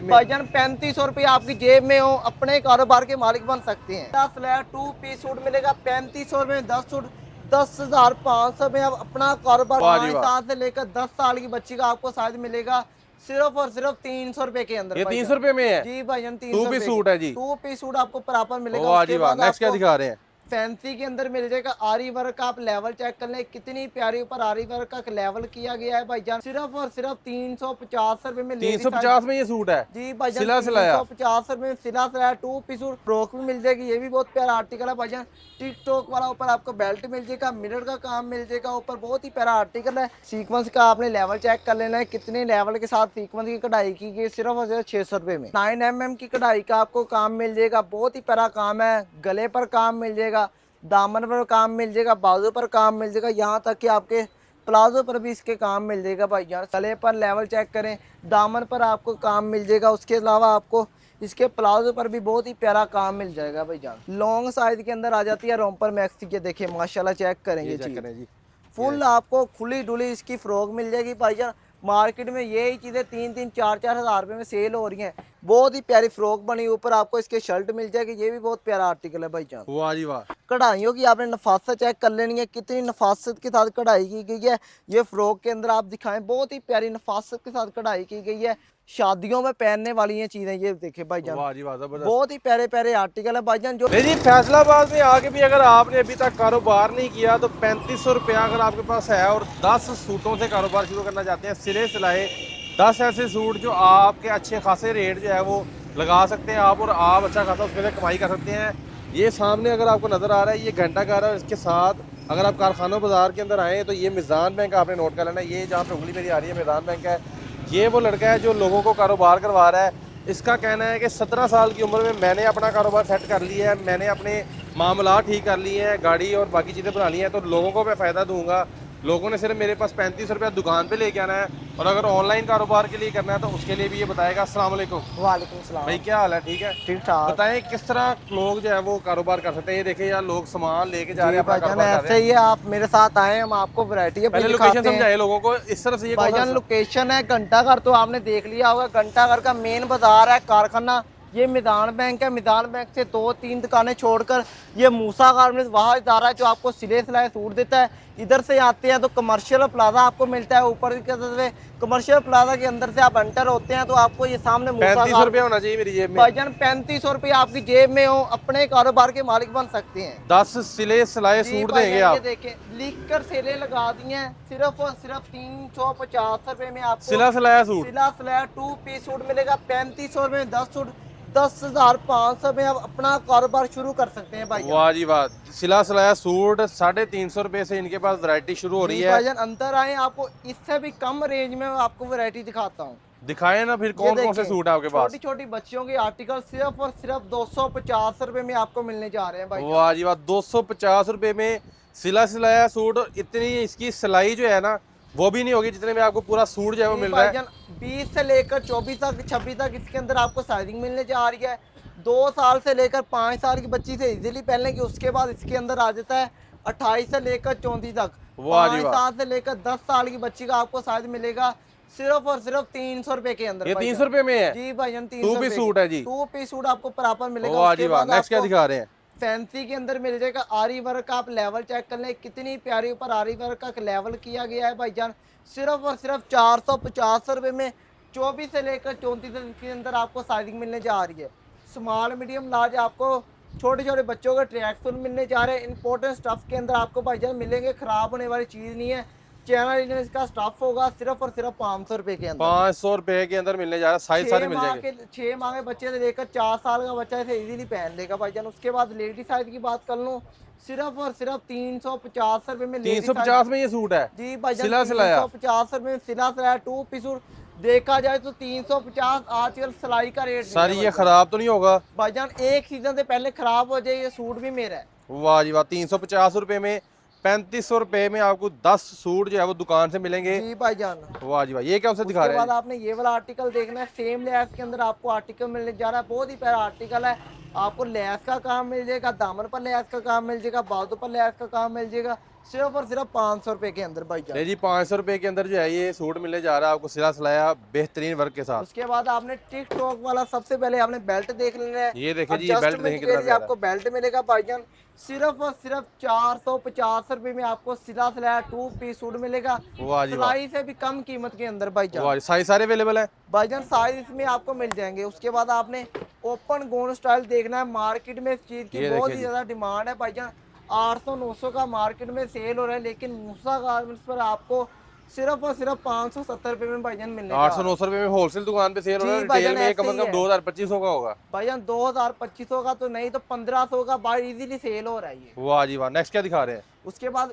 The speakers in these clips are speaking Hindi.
भाईजान 3500 रुपये आपकी जेब में हो, अपने कारोबार के मालिक बन सकते हैं। 10 टू पीस सूट मिलेगा 3500 में, 10 सूट 10,500 में। अब अपना कारोबार वाह जी 5 वाह। साल से लेकर 10 साल की बच्ची का आपको साइज मिलेगा सिर्फ और सिर्फ 300 रुपए के अंदर ये 300 भाईजान। रुपये में है। जी भाईजान, तीन टू सौ पीस रुपए के सूट है जी। टू पीस सूट आपको प्रॉपर मिलेगा। वाह जी उसके वाह। बाद नेक्स्ट क्या आपको दिखा रहे हैं? फैंसी के अंदर मिल जाएगा आरी वर्क का। आप लेवल चेक कर लें, कितनी प्यारी ऊपर आरी वर्क का लेवल किया गया है भाईजान। सिर्फ और सिर्फ 350 रुपए में लेडीज 350 में ये सूट है, जी भाईजान। सिला सिलाया। 350 रुपए में सिला सिलाया टू पीस सूट। फ्रॉक भी मिल जाएगी, ये भी बहुत प्यारा आर्टिकल है भाईजान। टिकटॉक वाला ऊपर आपको बेल्ट मिल जाएगा, मिरर का काम मिल जाएगा ऊपर, बहुत ही प्यारा आर्टिकल है। सीक्वेंस का आपने लेवल चेक कर लेना है, कितने लेवल के साथ सीक्वेंस की कढ़ाई की गई, सिर्फ और सिर्फ 600 रुपए में। 9mm की कढ़ाई का आपको काम मिल जाएगा, बहुत ही प्यारा काम है। गले पर काम मिल जाएगा, दामन पर काम मिल जाएगा, बाजू पर काम मिल जाएगा, यहाँ तक कि आपके प्लाजो पर भी इसके काम मिल जाएगा भाईजान। गले पर लेवल चेक करें, दामन पर आपको काम मिल जाएगा। उसके अलावा आपको इसके प्लाजो पर भी बहुत ही प्यारा काम मिल जाएगा भाईजान। लॉन्ग साइज के अंदर आ जाती है रोम्पर मैक्सी के, देखिए माशाल्लाह चेक करेंगे ये चेक चीज। करें जी। फुल आपको खुली डुली इसकी फ्रॉक मिल जाएगी भाईजान। मार्केट में यही चीज़ें 3-3, 4-4 हज़ार रुपये में सेल हो रही हैं। बहुत ही प्यारी फ्रॉक बनी, ऊपर आपको इसके शर्ट मिल जाएगी, ये भी बहुत प्यारा आर्टिकल है भाईजान। वाह जी वाह। कढ़ाइयों की आपने नफासत चेक कर लेनी है, कितनी नफासत के साथ कढ़ाई की गई है। ये फ्रॉक के अंदर आप दिखाएं, बहुत ही प्यारी नफासत के साथ कढ़ाई की गई है। शादियों में पहनने वाली ये चीज़ें, ये देखे भाईजान, वाह जी वाह, जबरदस्त। बहुत ही प्यारे प्यारे आर्टिकल है भाईजान। जो नहीं जी, फैसलाबाद में आके भी अगर आपने अभी तक कारोबार नहीं किया तो 3500 रुपया अगर आपके पास है और 10 सूटों से कारोबार शुरू करना चाहते हैं, सिले सिलाए 10 ऐसे सूट जो आपके अच्छे खासे रेट जो है वो लगा सकते हैं आप, और आप अच्छा खासा उसमें से कमाई कर सकते हैं। ये सामने अगर आपको नज़र आ रहा है, ये घंटा घर है, और इसके साथ अगर आप कारखाना बाजार के अंदर आए तो ये मिज़ान बैंक आपने नोट कर लेना है। ये जहाँ पे उंगली मेरी आ रही है मिज़ान बैंक है। ये वो लड़का है जो लोगों को कारोबार करवा रहा है। इसका कहना है कि 17 साल की उम्र में मैंने अपना कारोबार सेट कर लिया है, मैंने अपने मामला ठीक कर लिए हैं, गाड़ी और बाकी चीज़ें बना ली हैं, तो लोगों को मैं फ़ायदा दूंगा। लोगों ने सिर्फ मेरे पास 35 रुपया दुकान पे लेके आना है, और अगर ऑनलाइन कारोबार के लिए करना है तो उसके लिए भी ये बताएगा। अस्सलाम वालेकुम। वालेकुम सलाम भाई क्या हाल है? ठीक है, ठीक ठाक। बताएं किस तरह लोग जो है वो कारोबार कर सकते हैं। ये देखिए यार, लोग सामान लेके जा रहे हैं, अपना भाईजान कारोबार कर ऐसे रहे ही हैं। है, आप मेरे साथ आए, हम आपको वैरायटी अपनी पहले लोकेशन दिखाते हैं। समझाए लोगों को, इस तरह से ये कौन भाईजान सा? लोकेशन है घंटा घर, तो आपने देख लिया होगा। घंटा घर का मेन बाजार है, कारखाना ये मैदान बैंक है। मैदान बैंक से 2-3 दुकानें छोड़कर ये मूसा गारमेंट्स वहाँ इदारा है जो आपको सिले सिलाए सूट देता है। इधर से आते हैं तो कमर्शियल प्लाजा आपको मिलता है, ऊपर की तरफ से कमर्शियल प्लाजा के अंदर से आप एंटर होते हैं तो आपको ये सामने मूसा 35 रुपया होना चाहिए मेरी जेब में। भाईजान 3500 रुपये आपकी जेब में हो, अपने कारोबार के मालिक बन सकते हैं। 10 सिले सिलाए जी सूट देंगे भाईजान, ये आप। देखें लिख कर सेलें लगा दी हैं, सिर्फ और सिर्फ 350 रुपये में आपको सिला सिलाया सूट। सिला सिलाया टू पीस सूट मिलेगा 3500 में। 10 सूट 10,500 में आप अपना कारोबार शुरू कर सकते हैं भाईजान। वाह जी वाह। सिला सिलाया सूट 350 रुपए से इनके पास वैरायटी शुरू हो रही जी है। भाईजान, अंदर आए, आपको इससे भी कम रेंज में आपको वैरायटी दिखाता हूँ। दिखाए ना फिर कौन कौन से सूट है आपके पास? छोटी छोटी बच्चियों के आर्टिकल सिर्फ और सिर्फ 250 रुपये में आपको मिलने जा रहे हैं भाई। वाह जी वाह। 250 रुपए में सिला सिलाया सूट। इतनी इसकी सिलाई जो है ना वो भी नहीं होगी जितने में आपको पूरा सूट जो है वो मिल रहा है। 20 से लेकर 24 तक 26 तक इसके अंदर आपको साइजिंग मिलने जा रही है। 2 साल से लेकर 5 साल की बच्ची से इजीली पहन लेंगे। उसके बाद इसके अंदर आ जाता है 28 से लेकर 34 तक। वाह जी 5 वाह। साल से लेकर 10 साल की बच्ची का आपको साइज मिलेगा सिर्फ और सिर्फ 300 रुपए के अंदर। ये 300 रुपए में है? जी भाईजान, 2 पीस सूट है जी। 2 पीस सूट आपको प्रॉपर मिलेगा। वाह उसके जी वाह। बाद नेक्स्ट क्या आपको दिखा रहे हैं? फैंसी के अंदर मिल जाएगा आरी वर्क का। आप लेवल चेक कर लें, कितनी प्यारी ऊपर आरी वर्क का लेवल किया गया है भाईजान। सिर्फ और सिर्फ 450 रुपये में 24 से लेकर 34 तक के अंदर आपको साइजिंग मिलने जा रही है। स्मॉल मीडियम लार्ज आपको छोटे छोटे बच्चों के ट्रैक सूट मिलने जा रहे हैं। इंपॉर्टेंट स्टफ के अंदर आपको भाईजान मिलेंगे, खराब होने वाली चीज़ नहीं है। चैनल इसका स्टफ होगा सिर्फ और सिर्फ 500 रुपये के अंदर। 500 रुपए के अंदर मिलने जा रहा है, साइज सारे मिल जाएंगे। 6 माह के बच्चे से लेकर 4 साल का बच्चा इसे इजीली पहन लेगा भाईजान। उसके बाद लेडी साइज की बात कर लूँ, सिर्फ और सिर्फ 350 रुपये में 350 में ये सूट है जी भाईजान। सिला सिलाया। 350 रुपये में सिला सिलाया टू पीस सूट देखा जाए तो 350 आजकल सिलाई का रेट सर ये खराब तो नहीं होगा भाईजान? एक सीजन से पहले खराब हो जाए, ये सूट भी मेरा है। वाह जी वाह। 350 रुपए में 3500 रुपए में आपको 10 सूट जो है वो दुकान से मिलेंगे। जी भाईजान। वाह जी वाह। ये क्या उसे दिखा उसके रहे बाद हैं? आपने ये वाला आर्टिकल देखना है, सेम लेस के अंदर आपको आर्टिकल मिलने जा रहा है। बहुत ही प्यारा आर्टिकल है। आपको लेस का काम मिल जाएगा, दामन पर लेस का काम मिल जाएगा, बाजू पर लेस का काम मिल जाएगा। सिर्फ और सिर्फ 500 रुपए के अंदर भाईजान। नहीं जी, 500 रुपए के अंदर जो है ये सूट मिलने जा रहा है आपको, सिला सिलाया बेहतरीन वर्क के साथ। उसके बाद आपने टिक टॉक वाला, सबसे पहले आपने बेल्ट देख लेना है। ये देखें जी, ये बेल्ट एडजस्टमेंट देखें के कितना लिए प्यारा आपको बेल्ट मिलेगा भाईजान। सिर्फ और सिर्फ 450 रुपए में आपको सिला सिलाया 2 पीस सूट मिलेगा, है। वाह जी वाह, सिलाई से भी कम कीमत के अंदर भाईजान। वाह जी, साइज सारे अवेलेबल है। भाईजान साइज इसमें आपको मिल जाएंगे। उसके बाद आपने ओपन गोन स्टाइल देखना है। मार्केट में इस चीज की ये बहुत देखिए ही जी, ज्यादा डिमांड है भाईजान। 800-900 का मार्केट में सेल हो रहा है, लेकिन मूसा गारमेंट्स पर आपको सिर्फ और सिर्फ 570 रुपए में भाईजान मिलने जा आठ सौ रहा नौ है। सौ रुपए में होलसेल दुकान पे सेल हो रहा है, जी रिटेल भाईजान में ये कम ऐसे से ही कम है 2200 का होगा। भाईजान। 2000-2500 का तो नहीं तो 1500 का बाहर इजीली सेल हो रहा है ये। वाह जी वाह, नेक्स्ट क्या दिखा रहे हैं? उसके बाद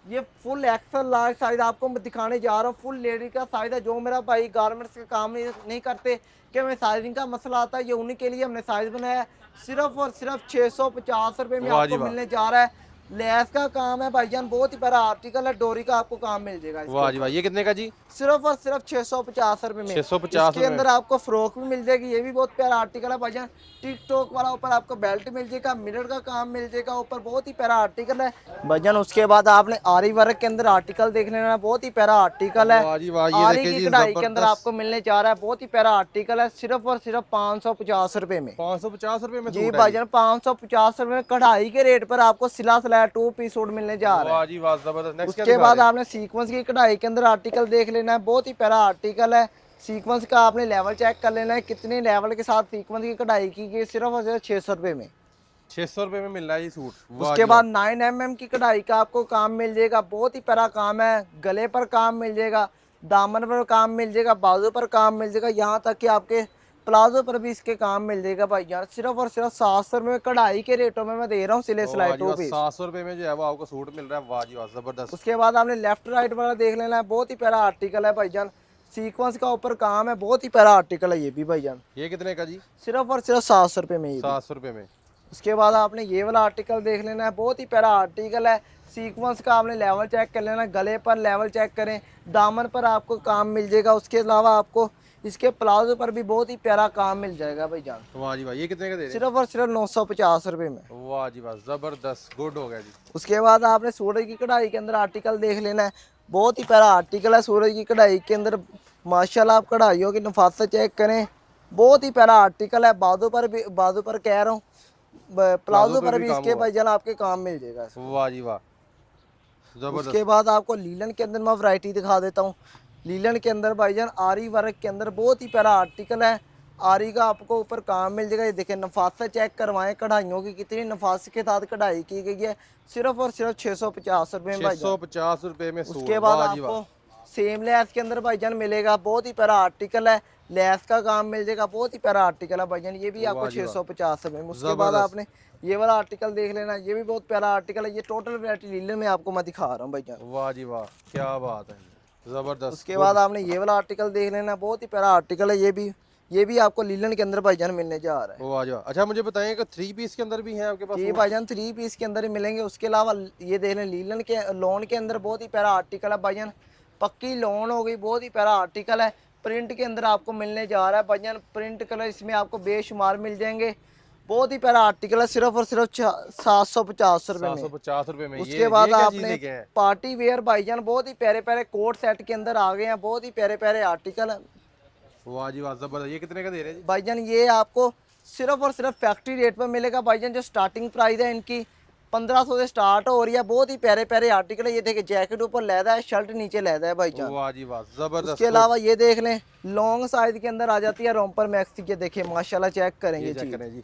ये फुल एक्सल लार्ज साइज आपको मैं दिखाने जा रहा हूँ। फुल लेडी का साइज है। जो मेरा भाई गारमेंट्स का काम नहीं करते कि हमें साइजिंग का मसला आता है, ये उन्हीं के लिए हमने साइज बनाया है। सिर्फ और सिर्फ 650 रुपए में वाह जी आपको वाह, मिलने जा रहा है। लेस का काम है भाईजान, बहुत ही बड़ा आर्टिकल है। डोरी का आपको काम मिल जाएगा इसके वाह जी ऊपर। वाह, ये कितने का जी? सिर्फ और सिर्फ 650 रुपए में। 650 इसके रुपए में। अंदर आपको फ्रॉक भी मिल जाएगी, ये भी बहुत प्यारा आर्टिकल है भाईजान। टिकटॉक वाला ऊपर आपको बेल्ट मिल जाएगा, मिरर का काम मिल जाएगा ऊपर, बहुत ही प्यारा आर्टिकल है भाईजान। उसके बाद आपने आरी वर्क के अंदर आर्टिकल देख लेना, बहुत ही प्यारा आर्टिकल है। वाह जी वाह, ये आरी देखिए की जी, कढ़ाई के अंदर जबरदस्त। आपको मिलने जा रहा है, बहुत ही प्यारा आर्टिकल है। सिर्फ और सिर्फ 550 रुपए में। 550 रुपए में जी सूट है जी। भाईजान 550 रुपए में कढ़ाई के रेट पर आपको सिला सिलाया 2 पीस सूट मिलने जा रहा है। वाह जी वाह, जबरदस्त। नेक्स्ट क्या उसके दिखा बाद रहे हैं? आपने सीक्वेंस की कढ़ाई के अंदर आर्टिकल देख लेना है, बहुत ही प्यारा आर्टिकल है। सीक्वेंस का आपने लेवल चेक कर लेना है, कितने लेवल के साथ सीक्वेंस की कढ़ाई की गई। सिर्फ और सिर्फ 600 रुपए में। 600 रुपए में मिल रहा है ये सूट। वाह उसके जी बाद वाह, 9mm की कढ़ाई का आपको काम मिल जाएगा, बहुत ही प्यारा काम है। गले पर काम मिल जाएगा, दामन पर काम मिल जाएगा, बाजू पर काम मिल जाएगा, यहाँ तक कि आपके प्लाजो पर भी इसके काम मिल जाएगा भाईजान। सिर्फ और सिर्फ 700 रुपए में कढ़ाई के रेटों में मैं दे रहा हूँ सिले सिलाई वाह जी 2 वाह, पीस। 700 रुपए में जो है वो आपको सूट मिल रहा है। वाह जी वाह, जबरदस्त। उसके बाद आपने लेफ्ट राइट वाला देख लेना है, बहुत ही प्यारा आर्टिकल है भाईजान। सीक्वेंस का ऊपर काम है, बहुत ही प्यारा आर्टिकल है ये भी भाईजान। ये कितने का जी? सिर्फ और सिर्फ 700 रुपए में ये भी। 700 रुपए में। उसके बाद आपने ये वाला आर्टिकल देख लेना है, बहुत ही प्यारा आर्टिकल है। सीक्वेंस का आपने लेवल चेक कर लेना, गले पर लेवल चेक करें, दामन पर आपको काम मिल जाएगा। उसके अलावा आपको इसके प्लाजो पर भी बहुत ही प्यारा काम मिल जाएगा भाईजान। वाह जी वाह, ये कितने का दे रहे हैं? सिर्फ और सिर्फ 950 रुपए में। वाह जी वाह, जबरदस्त, गुड हो गया जी। उसके बाद आपने सूरज की कढ़ाई के अंदर आर्टिकल देख लेना है, बहुत ही प्यारा आर्टिकल है। सूरज की कढ़ाई के अंदर माशाल्लाह आप कढ़ाइयों की नफासत चेक करें, बहुत ही प्यारा आर्टिकल है। बाजू पर भी, बाजू पर कह रहा हूँ, प्लाजो पर भी काम इसके हुआ। भाईजान आपके काम मिल जाएगा। वाह जी वाह, जबरदस्त। उसके बाद आपको लीलन के अंदर मैं वैरायटी दिखा देता हूँ। लीलन के अंदर भाईजान आरी वर्क के अंदर बहुत ही प्यारा आर्टिकल है। आरी का आपको ऊपर काम मिल जाएगा। ये देखें, नफासत चेक करवाएं कढ़ाइयों की, कितनी नफासत के साथ कढ़ाई की गई है। सिर्फ और सिर्फ 650 रुपए में भाईजान। 650 रुपए में सूट। उसके बाद वाह जी वाह, आपको सेम लेस के अंदर भाईजान मिलेगा, बहुत ही प्यारा आर्टिकल है। लेस का काम मिल जाएगा, बहुत ही प्यारा आर्टिकल है भाईजान। ये भी आपको वाह जी वाह, 650 रुपए में। उसके बाद जबरदस्त। आपने ये वाला आर्टिकल देख लेना, ये भी बहुत प्यारा आर्टिकल है। ये टोटल वैरायटी लीलन में आपको मैं दिखा रहा हूँ भाईजान। वाह जी वाह, क्या बात है, जबरदस्त। उसके बाद आपने ये वाला आर्टिकल देख लेना, बहुत ही प्यारा आर्टिकल है। ये भी आपको लीलन के अंदर भाईजान मिलने जा रहा है। वाह जी वाह। अच्छा, मुझे बताएं कि 3 पीस के अंदर भी है आपके पास जी सूट? भाईजान 3 पीस के अंदर ही मिलेंगे। उसके अलावा ये देख लें, लीलन के लोन के अंदर बहुत ही प्यारा आर्टिकल है भाईजान। पक्की लोन हो गई, बहुत ही प्यारा आर्टिकल है। प्रिंट के अंदर आपको मिलने जा रहा है भाईजान। प्रिंट कलर इसमें आपको बेशुमार मिल जाएंगे, बहुत ही प्यारा आर्टिकल है। सिर्फ और सिर्फ 750 रुपए में। 750 रुपए में। उसके बाद क्या चीज आपने लेके आए हैं? पार्टी वेयर भाईजान, बहुत ही प्यारे प्यारे कोट सेट के अंदर आ गए हैं, बहुत ही प्यारे प्यारे आर्टिकल है वाह जी वाह, जबरदस्त। ये कितने का दे रहे हैं जी? भाईजान। ये आपको सिर्फ और सिर्फ फैक्ट्री रेट पर मिलेगा भाईजान। जो स्टार्टिंग प्राइस है इनकी 1500 से स्टार्ट हो रही है। बहुत ही प्यारे प्यारे आर्टिकल है। ये देखिए, जैकेट ऊपर लहदा है, शर्ट नीचे लहदा है भाईजान। वाह जी वाह, जबरदस्त। उसके अलावा ये देख लें, लॉन्ग साइज के अंदर आ जाती है रोम्पर मैक्सी के। देखिए माशाल्लाह, चेक करेंगे ये चेक चीज करें जी।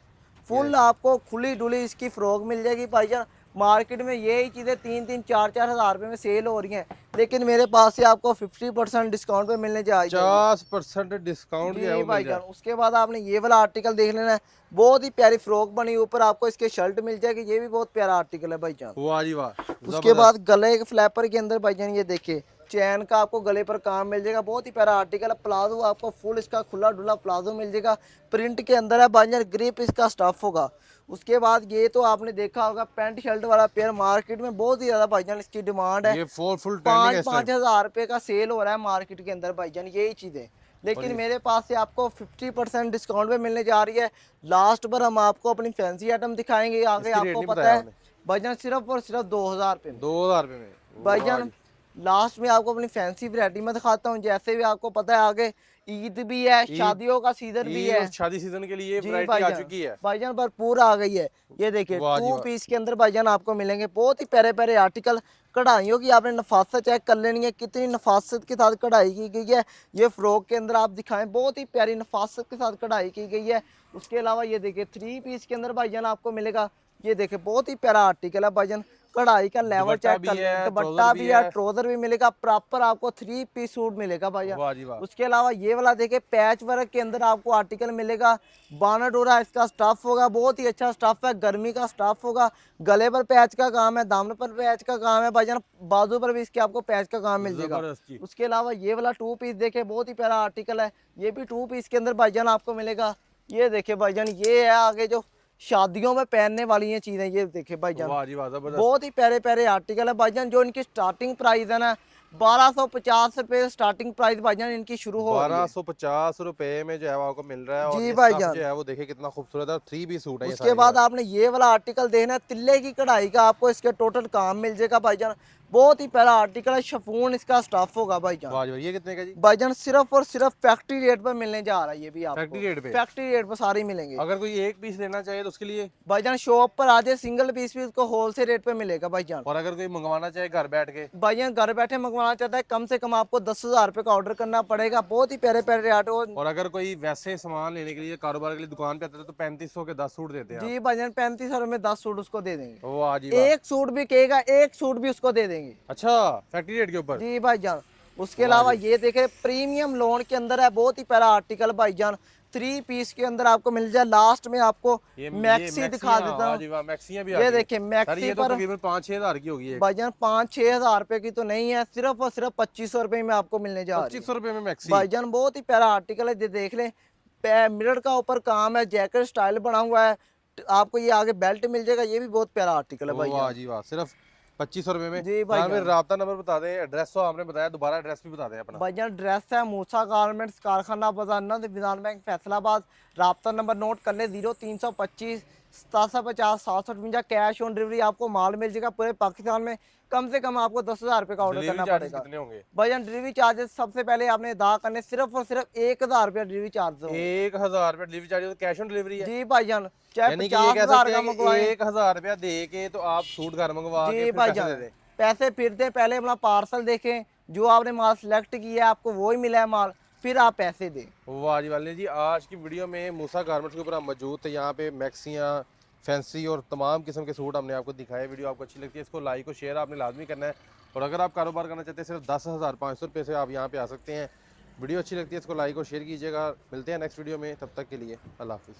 फुल आपको खुली डुली इसकी फ्रॉक मिल जाएगी भाईजान। मार्केट में यही चीज़ें 3-3, 4-4 हज़ार रुपये में सेल हो रही हैं, लेकिन मेरे पास से आपको 50% डिस्काउंट पे मिलने जा रही है। 50% डिस्काउंट जो है वो मिल भाईजान। जाए। उसके बाद आपने ये वाला आर्टिकल देख लेना है, बहुत ही प्यारी फ्रॉक बनी, ऊपर आपको इसके शर्ट मिल जाएगी। ये भी बहुत प्यारा आर्टिकल है भाईजान। वाह जी वाह, उसके बाद गले के फ्लैपर के अंदर भाईजान ये देखिए, चैन का आपको गले पर काम मिल जाएगा, बहुत ही प्यारा आर्टिकल है। प्लाजो आपको फुल इसका खुला डुला प्लाजो मिल जाएगा, प्रिंट के अंदर है भाईजान, ग्रिप इसका स्टफ होगा। उसके बाद ये तो आपने देखा होगा, पैंट शर्ट वाला पेयर मार्केट में बहुत ही ज्यादा भाईजान इसकी डिमांड है। ये फुल ट्रेंडिंग है इस टाइम। 5-5 हज़ार रुपये का सेल हो रहा है मार्केट के अंदर भाईजान, यही चीजें। लेकिन मेरे पास से आपको 50% डिस्काउंट पे मिलने जा रही है। लास्ट पर हम आपको अपनी फैंसी आइटम दिखाएंगे आगे। इसकी रेट आपको नहीं पता बताया है आपने। भाईजान सिर्फ और सिर्फ 2000 रुपये में। 2000 रुपये में भाईजान लास्ट में आपको अपनी फैंसी वैरायटी में दिखाता हूँ। जैसे भी आपको पता है आगे ईद भी है, शादियों का सीजन भी है, शादी सीजन के लिए जी वैरायटी आ भाईजान। चुकी है भाईजान भरपूर आ गई है। ये देखिए वाह जी 2 वाह। पीस के अंदर भाईजान आपको मिलेंगे बहुत ही प्यारे प्यारे आर्टिकल। कढ़ाइयों की आपने नफासत चेक कर लेनी है, कितनी नफासत के साथ कढ़ाई की गई है। ये फ्रॉक के अंदर आप दिखाएं, बहुत ही प्यारी नफासत के साथ कढ़ाई की गई है। उसके अलावा ये देखिए 3 पीस के अंदर भाईजान आपको मिलेगा। ये देखिए बहुत ही प्यारा आर्टिकल है भाईजान, कढ़ाई का लेवल दुपट्टा चेक भी कर है, लें। ट्राउजर दुपट्टा भी भी है, है। ट्राउजर भी मिलेगा, प्रॉपर आपको 3 पीस सूट मिलेगा भाईजान। वाह जी वाह। उसके अलावा ये वाला देखिए पैच वर्क के अंदर आपको आर्टिकल मिलेगा। बानाडोरा इसका स्टफ होगा, बहुत ही अच्छा स्टफ है, गर्मी का स्टफ होगा। गले पर पैच का काम है, दामन पर पैच का काम है भाईजान, बाजू पर भी इसके आपको पैच का काम मिल जाएगा। जबरदस्त जी। उसके अलावा ये वाला 2 पीस देखिए बहुत ही प्यारा आर्टिकल है, ये भी 2 पीस के अंदर भाईजान आपको मिलेगा। ये देखिए भाईजान ये है आगे जो शादियों में पहनने वाली ये चीजें, ये देखिए भाईजान वाह जी वाह जबरदस्त। बहुत ही प्यारे प्यारे आर्टिकल है भाईजान। जो इनकी स्टार्टिंग प्राइस है ना 1250 रुपए स्टार्टिंग प्राइस भाईजान इनकी शुरू हो रही है। 1250 रुपए में जो है वो आपको मिल रहा है और जी ये भाईजान। स्टफ जो है वो देखिए कितना खूबसूरत है और 3 पीस सूट है ये उसके सारे के बाद सारे। आपने ये वाला आर्टिकल देखना है, तिल्ले की कढ़ाई का आपको इसके टोटल काम मिल जाएगा भाईजान। बहुत ही प्यारा आर्टिकल है, शिफॉन इसका स्टफ होगा भाईजान। वाह जी वाह। ये कितने का जी? भाईजान सिर्फ और सिर्फ फैक्ट्री रेट पर मिलने जा रहा है ये भी आपको। फैक्ट्री रेट पे? फैक्ट्री रेट पर सारी मिलेंगे। अगर कोई एक पीस लेना चाहे तो उसके लिए? भाईजान शॉप पर आ जाए, सिंगल पीस भी उसको होलसेल रेट पे मिलेगा भाईजान। और अगर कोई मंगवाना चाहे घर बैठ के? भाईजान घर बैठे मंगवाना चाहता है कम से कम आपको 10,000 रुपये का ऑर्डर करना पड़ेगा। बहुत ही प्यारे प्यारे आर्ट। और अगर कोई वैसे सामान लेने के लिए कारोबार के लिए दुकान पे आता है तो 3500 के 10 सूट देते हैं जी भाईजान 3500 में 10 सूट उसको दे देंगे। आप। वाह जी वाह। एक सूट भी कहेगा, एक सूट भी उसको दे देंगे। अच्छा फैक्ट्री रेट के ऊपर? जी भाईजान। उसके अलावा ये देखे प्रीमियम लोन के अंदर है, बहुत ही प्यारा आर्टिकल भाईजान। 3 पीस के अंदर आपको मिल जाए। लास्ट में आपको मैक्सी दिखा देता वाह हूँ। जी वाह। मैक्सियां भी आ ये गई। देखिए सर मैक्सी ये तो पर तकरीबन 5-6 हजार की होगी एक। भाईजान 5-6 हजार रुपए की तो नहीं है, सिर्फ और सिर्फ 2500 रुपए में आपको मिलने जा रही है 2500 रुपए में मैक्सी? भाईजान। बहुत ही प्यारा आर्टिकल है, ये देख लें। मिरर का ऊपर काम है, जैकेट स्टाइल बना हुआ है। आपको ये आगे बेल्ट मिल जाएगा, ये भी बहुत प्यारा आर्टिकल है वाह भाईजान। जी वाह। सिर्फ 2500 रुपए में? जी भाईजान। फिर राब्ता नंबर बता दें, एड्रेस तो आपने बताया, दोबारा एड्रेस भी बता दें अपना। भाईजान ड्रेस है मूसा गारमेंट्स, कारखाना बाजार नंद, विधान बैंक फैसलाबाद। राब्ता नंबर नोट कर ले 0325 750 758। कैश ऑन डिलीवरी आपको माल मिल जाएगा पूरे पाकिस्तान में। कम से कम आपको 10,000 रुपये का ऑर्डर करना डिलीवरी चार्जेस पड़ेगा कितने होंगे? भाईजान। डिलीवरी चार्जेस सबसे पहले आपने अदा करने सिर्फ और सिर्फ 1000 रुपया डिलीवरी चार्ज होगा। 1000 रुपए delivery charge? Cash on delivery है? जी भाईजान, चाहे यानी कि ये कह 50,000 सकते का हैं कि मंगवाएं। 1000 रुपया दे के तो आप सूट घर मंगवा के जी फिर पैसे दे भाईजान दें। पैसे फिर दें, पहले अपना पार्सल देखें, जो आपने माल सेलेक्ट किया है आपको वही मिला है माल, फिर आप पैसे दें। वाह जी वाले जी। आज की वीडियो में मूसा गारमेंट्स के ऊपर हम मौजूद थे। यहाँ पे मैक्सियाँ, फैंसी और तमाम किस्म के सूट हमने आपको दिखाए। वीडियो आपको अच्छी लगती है इसको लाइक और शेयर आपने लाजमी करना है। और अगर आप कारोबार करना चाहते हैं सिर्फ 10,500 रुपये से आप यहाँ पे आ सकते हैं। वीडियो अच्छी लगती है इसको लाइक और शेयर कीजिएगा। मिलते हैं नेक्स्ट वीडियो में, तब तक के लिए अल्लाह हाफिज़।